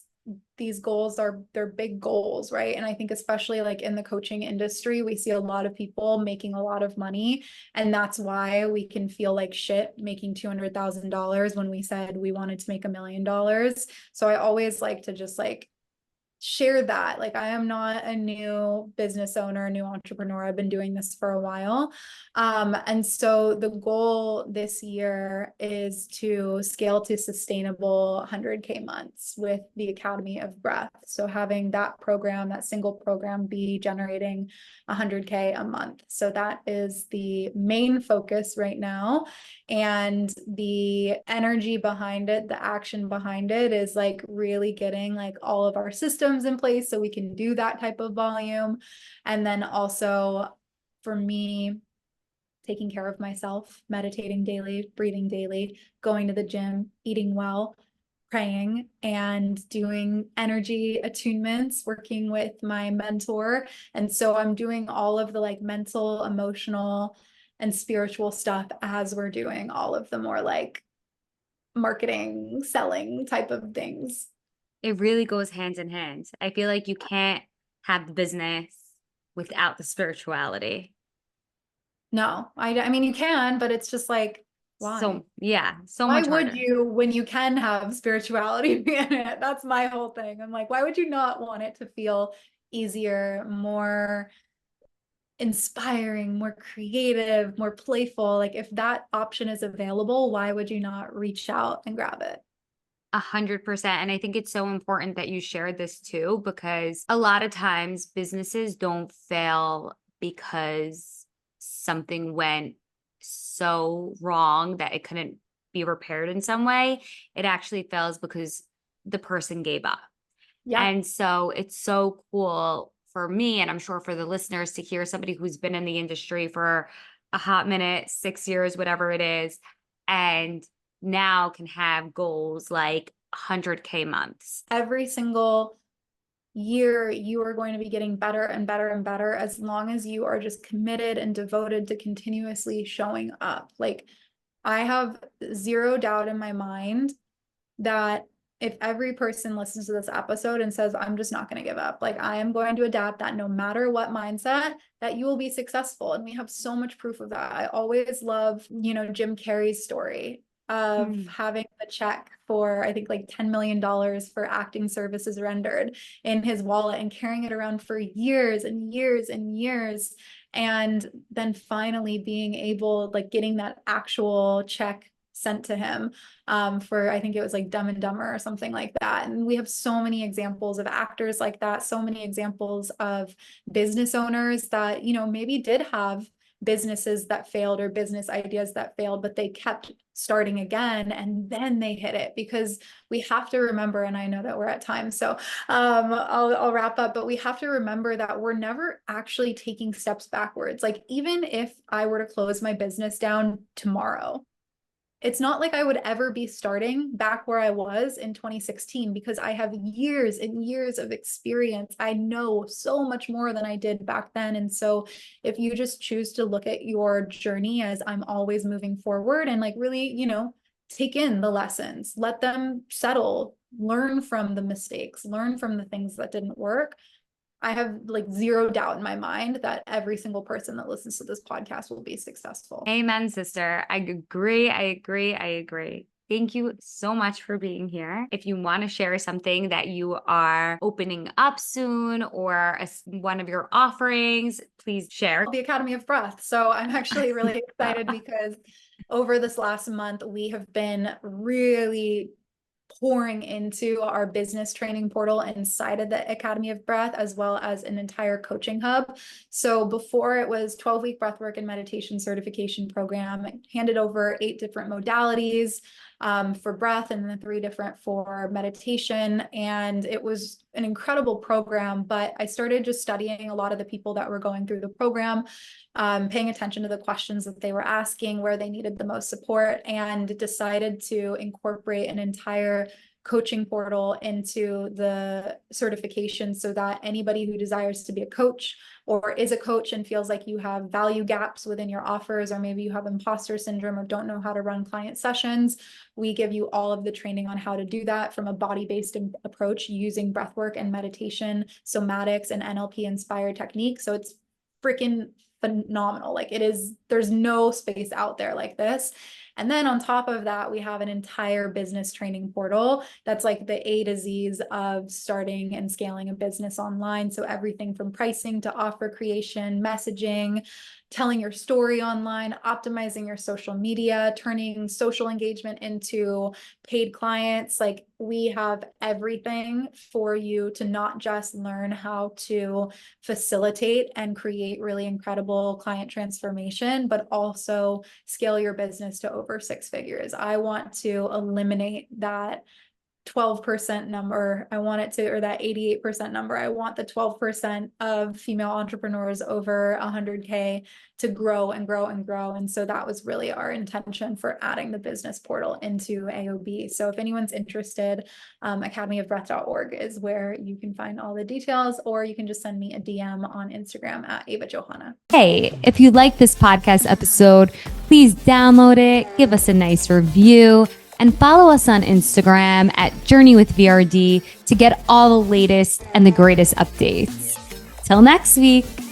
these goals they're big goals, right? And I think especially like in the coaching industry, we see a lot of people making a lot of money, and that's why we can feel like shit making $200,000 when we said we wanted to make $1 million. So I always like to just like share that. Like I am not a new business owner, a new entrepreneur. I've been doing this for a while. And so the goal this year is to scale to sustainable 100K months with the Academy of Breath. So having that program, that single program, be generating 100K a month. So that is the main focus right now. And the energy behind it, the action behind it is like really getting like all of our systems in place so we can do that type of volume. And then also for me, taking care of myself, meditating daily, breathing daily, going to the gym, eating well, praying, and doing energy attunements, working with my mentor. And so I'm doing all of the like mental, emotional, and spiritual stuff as we're doing all of the more like marketing, selling type of things. It really goes hand in hand. I feel like you can't have the business without the spirituality. No, I mean, you can, but it's just like, why? So, yeah, so Why much would harder. you when you can have spirituality in it? That's my whole thing. I'm like, why would you not want it to feel easier, more inspiring, more creative, more playful? Like, if that option is available, why would you not reach out and grab it? 100%. And I think it's so important that you shared this too, because a lot of times businesses don't fail because something went so wrong that it couldn't be repaired in some way. It actually fails because the person gave up. Yeah. And so it's so cool for me, and I'm sure for the listeners, to hear somebody who's been in the industry for a hot minute, 6 years, whatever it is, and now can have goals like 100K months. Every single year, you are going to be getting better and better and better as long as you are just committed and devoted to continuously showing up. Like, I have zero doubt in my mind that if every person listens to this episode and says, I'm just not going to give up, like I am going to adapt, that no matter what mindset, that you will be successful. And we have so much proof of that. I always love, Jim Carrey's story of having a check for, I think, like $10 million for acting services rendered in his wallet and carrying it around for years and years and years. And then finally being able, like getting that actual check sent to him for, I think it was like Dumb and Dumber or something like that. And we have so many examples of actors like that, so many examples of business owners that, maybe did have businesses that failed or business ideas that failed, but they kept starting again and then they hit it. Because we have to remember, and I know that we're at time, so I'll wrap up, but we have to remember that we're never actually taking steps backwards. Like, even if I were to close my business down tomorrow, it's not like I would ever be starting back where I was in 2016, because I have years and years of experience. I know so much more than I did back then. And so if you just choose to look at your journey as I'm always moving forward and like really, take in the lessons, let them settle, learn from the mistakes, learn from the things that didn't work, I have like zero doubt in my mind that every single person that listens to this podcast will be successful. Amen, sister. I agree. I agree. I agree. Thank you so much for being here. If you want to share something that you are opening up soon or one of your offerings, please share. The Academy of Breath. So I'm actually really excited because over this last month, we have been really pouring into our business training portal inside of the Academy of Breath, as well as an entire coaching hub. So before, it was 12-week breathwork and meditation certification program. It handed over 8 different modalities for breath and then 3 different for meditation. And it was an incredible program, but I started just studying a lot of the people that were going through the program, paying attention to the questions that they were asking, where they needed the most support, and decided to incorporate an entire coaching portal into the certification so that anybody who desires to be a coach or is a coach and feels like you have value gaps within your offers, or maybe you have imposter syndrome or don't know how to run client sessions, we give you all of the training on how to do that from a body-based approach using breathwork and meditation, somatics, and NLP inspired techniques. So it's freaking phenomenal. Like, it is, there's no space out there like this. And then on top of that, we have an entire business training portal that's like the A to Z's of starting and scaling a business online. So everything from pricing to offer creation, messaging, telling your story online, optimizing your social media, turning social engagement into paid clients. Like, we have everything for you to not just learn how to facilitate and create really incredible client transformation, but also scale your business to over 6 figures. I want to eliminate that 12% number. I want it to, or that 88% number. I want the 12% of female entrepreneurs over 100K to grow and grow and grow. And so that was really our intention for adding the business portal into AOB. So if anyone's interested, academyofbreath.org is where you can find all the details, or you can just send me a DM on Instagram at Ava Johanna. Hey, if you like this podcast episode, please download it, give us a nice review, and follow us on Instagram at Journey with VRD to get all the latest and the greatest updates. Till next week.